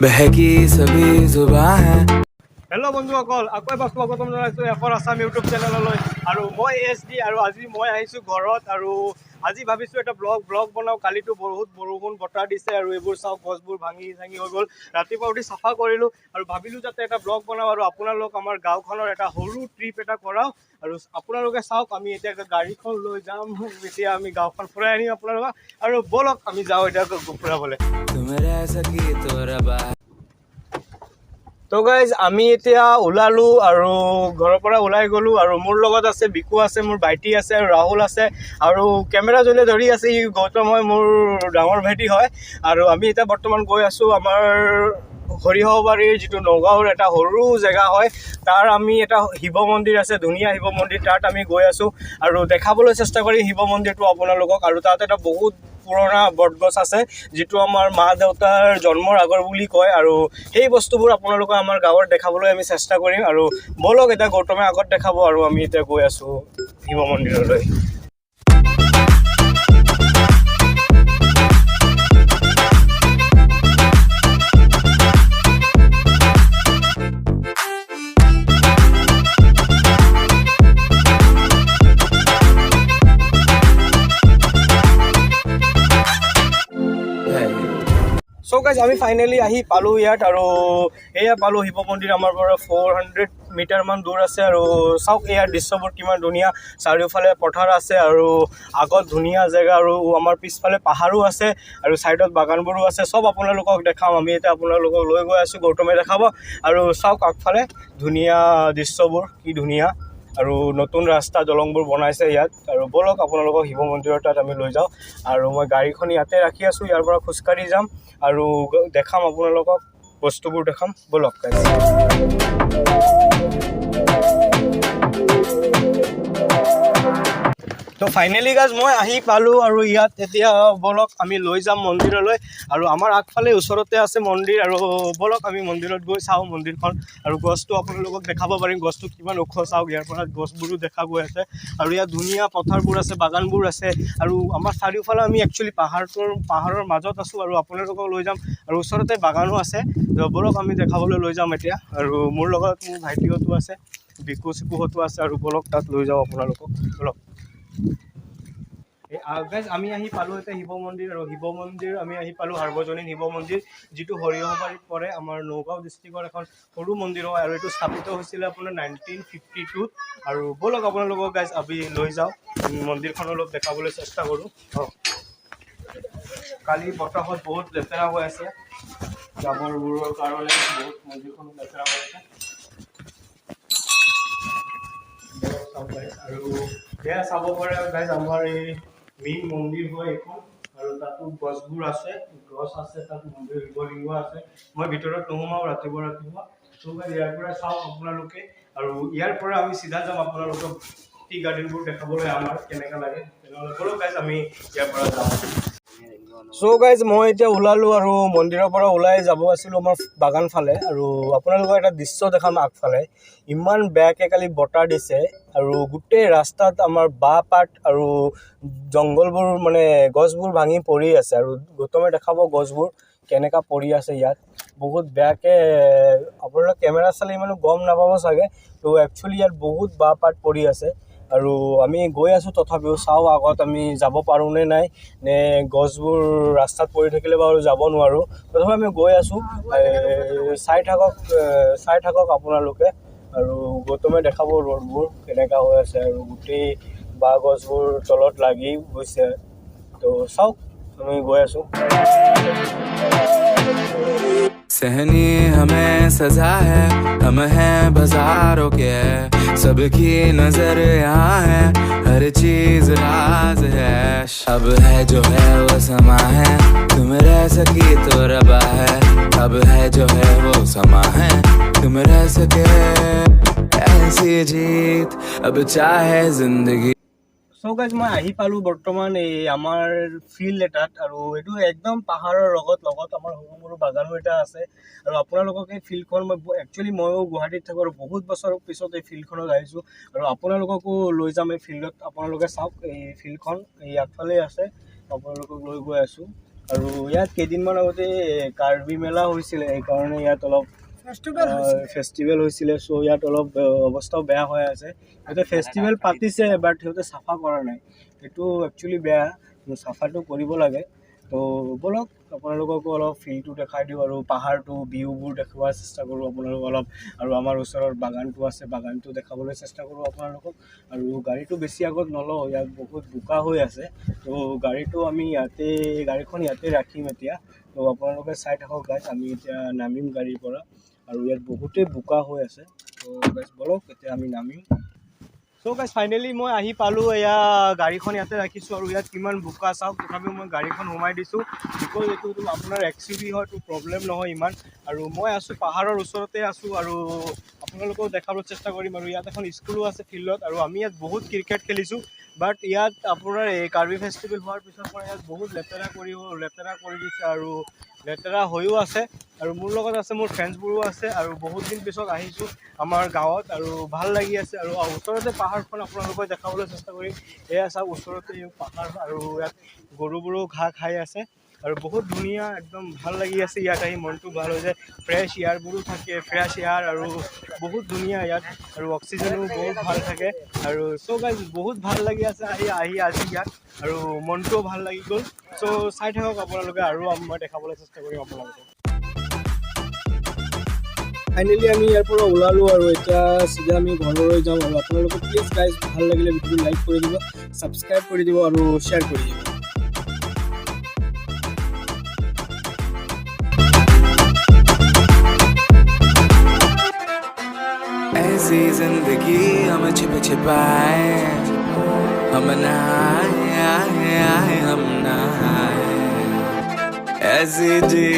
बहकी सभी जुबां है। হেল্ল' বন্ধুসকল, আকৌ এবাৰ স্বাগতম জনাইছোঁ এখন আছাম ইউটিউব চেনেললৈ। আৰু মই SD, আৰু আজি মই আহিছোঁ ঘৰত। আৰু আজি ভাবিছোঁ এটা ব্লগ বনাওঁ। কালিতো বহুত বৰষুণ বতাহ দিছে আৰু এইবোৰ চাওক, গছবোৰ ভাঙি হৈ গ'ল। ৰাতিপুৱা উঠি চাফা কৰিলোঁ আৰু ভাবিলোঁ যাতে এটা ব্লগ বনাওঁ আৰু আপোনালোক আমাৰ গাঁওখনৰ এটা সৰু ট্ৰিপ এটা কৰাওঁ। আৰু আপোনালোকে চাওক, আমি এতিয়া গাড়ীখন লৈ যাম। এতিয়া আমি গাঁওখন ফুৰাই আনিম আপোনালোকক। আৰু ব'লক আমি যাওঁ এতিয়া ফুৰাবলৈ। তো গাইজ, আমি এতিয়া ওলালোঁ আৰু ঘৰৰ পৰা ওলাই গ'লোঁ। আৰু মোৰ লগত আছে বিকু আছে, মোৰ ভাইটি আছে আৰু ৰাহুল আছে। আৰু কেমেৰা যোনে ধৰি আছে ই গৌতম হয়, মোৰ ডাঙৰ ভাইটি হয়। আৰু আমি এতিয়া বৰ্তমান গৈ আছোঁ আমাৰ সৰিয়হবাৰীৰ যিটো নগাঁৱৰ এটা সৰু জেগা হয়, তাৰ আমি এটা শিৱ মন্দিৰ আছে, ধুনীয়া শিৱ মন্দিৰ, তাত আমি গৈ আছোঁ আৰু দেখাবলৈ চেষ্টা কৰিম শিৱ মন্দিৰটো আপোনালোকক। আৰু তাত এটা বহুত পুৰণা বটগছ আছে, যিটো আমাৰ মা দেউতাৰ জন্মৰ আগৰ বুলি কয়। আৰু সেই বস্তুবোৰ আপোনালোকক আমাৰ গাঁৱত দেখাবলৈ আমি চেষ্টা কৰিম। আৰু ব'লক, এতিয়া গৌতমে আগত দেখাব আৰু আমি এতিয়া গৈ আছোঁ শিৱ মন্দিৰলৈ। চ' গাইজ, আমি ফাইনেলি আহি পালোঁ ইয়াত। আৰু এয়া পালোঁ শিৱ মন্দিৰ। আমাৰ পৰা 400 মিটাৰমান দূৰ আছে। আৰু চাওক ইয়াৰ দৃশ্যবোৰ কিমান ধুনীয়া, চাৰিওফালে পথাৰ আছে আৰু আগত ধুনীয়া জেগা, আৰু আমাৰ পিছফালে পাহাৰো আছে আৰু ছাইডত বাগানবোৰো আছে। চব আপোনালোকক দেখাম। আমি এতিয়া আপোনালোকক লৈ গৈ আছোঁ, গৌতমে দেখাব। আৰু চাওক আগফালে ধুনীয়া দৃশ্যবোৰ, কি ধুনীয়া। আৰু নতুন ৰাস্তা দলংবোৰ বনাইছে ইয়াত। আৰু ব'লক আপোনালোকক শিৱ মন্দিৰৰ তাত আমি লৈ যাওঁ। আৰু মই গাড়ীখন ইয়াতে ৰাখি আছোঁ, ইয়াৰ পৰা খোজকাঢ়ি যাম আৰু দেখাম আপোনালোকক, বস্তুবোৰ দেখাম। ব'লক। তো ফাইনেলি গাইজ, মই আহি পালোঁ আৰু ইয়াত এতিয়া ব'লক আমি লৈ যাম মন্দিৰলৈ। আৰু আমাৰ আগফালে ওচৰতে আছে মন্দিৰ। আৰু ব'লক আমি মন্দিৰত গৈ চাওঁ মন্দিৰখন। আৰু গছটো আপোনালোকক দেখাব পাৰিম, গছটো কিমান ওখ চাওক, ইয়াৰ পৰা গছবোৰো দেখা গৈ আছে। আৰু ইয়াত ধুনীয়া পথাৰবোৰ আছে, বাগানবোৰ আছে। আৰু আমাৰ চাৰিওফালে আমি একচুৱেলি পাহাৰৰ মাজত আছোঁ আৰু আপোনালোকক লৈ যাম। আৰু ওচৰতে বাগানো আছে, ব'লক আমি দেখাবলৈ লৈ যাম এতিয়া। আৰু মোৰ লগত মোৰ ভাইটিহঁতো আছে, বিকু চিকুহঁতো আছে। আৰু ব'লক তাত লৈ যাওঁ আপোনালোকক, ব'লক। গাইজ, আমি আহি পালোঁ এতিয়া শিৱ মন্দিৰ। আৰু শিৱ মন্দিৰ আমি আহি পালোঁ, সাৰ্বজনীন শিৱ মন্দিৰ, যিটো সৰিয়হবাৰীত পৰে, আমাৰ নগাঁও ডিষ্ট্ৰিক্টৰ এখন সৰু মন্দিৰ হয়। আৰু এইটো স্থাপিত হৈছিলে আপোনাৰ 1952। আৰু ব'লক আপোনালোকক গাইজ আমি লৈ যাওঁ, মন্দিৰখন অলপ দেখাবলৈ চেষ্টা কৰোঁ। কালি বতাহত বহুত লেতেৰা হৈ আছে, জাবৰবোৰৰ কাৰণে বহুত মন্দিৰখন লেতেৰা হৈ আছে। আৰু সেয়া চাব পাৰে গাইজ, আমাৰ এই মেইন মন্দিৰ হয় এইখন। আৰু তাতো গছবোৰ আছে, তাত মন্দিৰ শিৱলিংগ আছে। মই ভিতৰত নোসোমাওঁ ৰাতিপুৱা। চ' গাইজ, ইয়াৰ পৰা চাওক আপোনালোকে। আৰু ইয়াৰ পৰা আমি চিধা যাম আপোনালোকক টি গাৰ্ডেনবোৰ দেখাবলৈ, আমাৰ কেনেকুৱা লাগে তেনেহ'লে। ব'লক গাইজ, আমি ইয়াৰ পৰা যাওঁ। চ' গাইজ, মই এতিয়া ওলালোঁ আৰু মন্দিৰৰ পৰা ওলাই যাব আছিলোঁ আমাৰ বাগান ফালে। আৰু আপোনালোকৰ এটা দৃশ্য দেখাম আগফালে, ইমান বেয়াকৈ কালি বতাহ দিছে আৰু গোটেই ৰাস্তাত আমাৰ বাঁহ পাত আৰু জংঘলবোৰ, মানে গছবোৰ ভাঙি পৰি আছে। আৰু গৌতমে দেখাব গছবোৰ কেনেকুৱা পৰি আছে ইয়াত, বহুত বেয়াকৈ। আপোনালোকে কেমেৰা চালে ইমানো গম নাপাব চাগে। তো একচুৱেলি ইয়াত বহুত বাঁহ পাত পৰি আছে। আৰু আমি গৈ আছোঁ, তথাপিও চাওঁ আগত আমি যাব পাৰোঁ নে নাই, নে গছবোৰ ৰাস্তাত পৰি থাকিলে বাৰু যাব নোৱাৰোঁ। তথাপি আমি গৈ আছোঁ, চাই থাকক আপোনালোকে। আৰু গৌতমে দেখাব ৰোডবোৰ কেনেকুৱা হৈ আছে, আৰু গোটেই বাঁহ গছবোৰ তলত লাগি গৈছে। তো চাওক, আমি গৈ আছোঁ। सहनी हमें सजा है, हम हैं बाजारों के, सबकी नजर यहाँ है, हर चीज राज है। अब है जो है वो समा है, तुम रह सकी तो रबा है। अब है जो है वो समा है, तुम रह सके ऐसी जीत, अब चाहे जिंदगी। চ' গাইজ, মই আহি পালোঁ বৰ্তমান এই আমাৰ ফিল্ড এটাত। আৰু এইটো একদম পাহাৰৰ লগত আমাৰ সৰু সৰু বাগানো এটা আছে। আৰু আপোনালোকক এই ফিল্ডখন, ময়ো গুৱাহাটীত থাকোঁ আৰু বহুত বছৰৰ পিছত এই ফিল্ডখনত আহিছোঁ। আৰু আপোনালোককো লৈ যাম এই ফিল্ডত। আপোনালোকে চাওক, এই ফিল্ডখন এই আগফালে আছে, আপোনালোকক লৈ গৈ আছোঁ। আৰু ইয়াত কেইদিনমান আগতে কাৰ্বি মেলা হৈছিলে, সেইকাৰণে ইয়াত অলপ ফেষ্টিভেল হৈছিলে। চ' ইয়াত অলপ অৱস্থাও বেয়া হৈ আছে। সিহঁতে ফেষ্টিভেল পাতিছে, বাট সিহঁতে চাফা কৰা নাই। সেইটো একচুৱেলি বেয়া, চাফাটো কৰিব লাগে। তো ব'লক আপোনালোককো অলপ ফিল্ডটো দেখাই দিওঁ আৰু পাহাৰটো ভিউবোৰ দেখুওৱাৰ চেষ্টা কৰোঁ আপোনালোকক অলপ। আৰু আমাৰ ওচৰত বাগানটো আছে, বাগানটো দেখাবলৈ চেষ্টা কৰোঁ আপোনালোকক। আৰু গাড়ীটো বেছি আগত নলওঁ, ইয়াত বহুত বোকা হৈ আছে। তো গাড়ীখন ইয়াতে ৰাখিম এতিয়া। তো আপোনালোকে চাই থাকক গাইজ, আমি এতিয়া নামিম গাড়ীৰ পৰা। আৰু ইয়াত বহুতেই বোকা হৈ আছে। তো গাইজ ব'লক এতিয়া আমি নামিম। চ' গাইজ ফাইনেলি মই আহি পালোঁ। এয়া গাড়ীখন ইয়াতে ৰাখিছোঁ আৰু ইয়াত কিমান বোকা চাওক। তথাপিও মই গাড়ীখন সোমাই দিছোঁ, বিকজ এইটো আপোনাৰ XUV হয়, তো প্ৰব্লেম নহয় ইমান। আৰু মই আছোঁ পাহাৰৰ ওচৰতে আছোঁ আৰু আপোনালোকেও দেখাবলৈ চেষ্টা কৰিম। আৰু ইয়াত এখন স্কুলো আছে ফিল্ডত, আৰু আমি ইয়াত বহুত ক্ৰিকেট খেলিছোঁ। বাট ইয়াত আপোনাৰ এই কাৰ্বি ফেষ্টিভেল হোৱাৰ পিছৰ পৰা ইয়াত বহুত লেতেৰা কৰি দিছে আৰু লেতেৰা হৈও আছে। আৰু মোৰ লগত আছে মোৰ ফ্ৰেণ্ডছবোৰো আছে। আৰু বহুত দিন পিছত আহিছোঁ আমাৰ গাঁৱত আৰু ভাল লাগি আছে। আৰু ওচৰতে পাহাৰখন আপোনালোকে দেখাবলৈ চেষ্টা কৰিম। এয়া চাওক ওচৰতে পাহাৰ, আৰু ইয়াত গৰুবোৰো ঘাঁহ খাই আছে। আৰু বহুত ধুনীয়া, একদম ভাল লাগি আছে ইয়াত আহি, মনটো ভাল হৈ যায়। ফ্ৰেছ এয়াৰবোৰো থাকে, ফ্ৰেছ এয়াৰ, আৰু বহুত ধুনীয়া ইয়াত, আৰু অক্সিজেনো বহুত ভাল থাকে। আৰু চ' গাইজ বহুত ভাল লাগি আছে আহি আজি ইয়াত, আৰু মনটোও ভাল লাগি গ'ল। চ' চাই থাকক আপোনালোকে, আৰু মই দেখাবলৈ চেষ্টা কৰিম আপোনালোকক। ফাইনেলি আমি ইয়াৰ পৰা ওলালোঁ আৰু এতিয়া চিধা আমি ঘৰলৈ যাওঁ। আৰু আপোনালোকে প্লিজ গাইজ ভাল লাগিলে ভিডিঅ'টো লাইক কৰি দিব, ছাবস্ক্ৰাইব কৰি দিব আৰু শ্বেয়াৰ কৰি দিব। ऐसी जिंदगी हम छिपाए, हम नहाए हम नहाए, ऐसी जी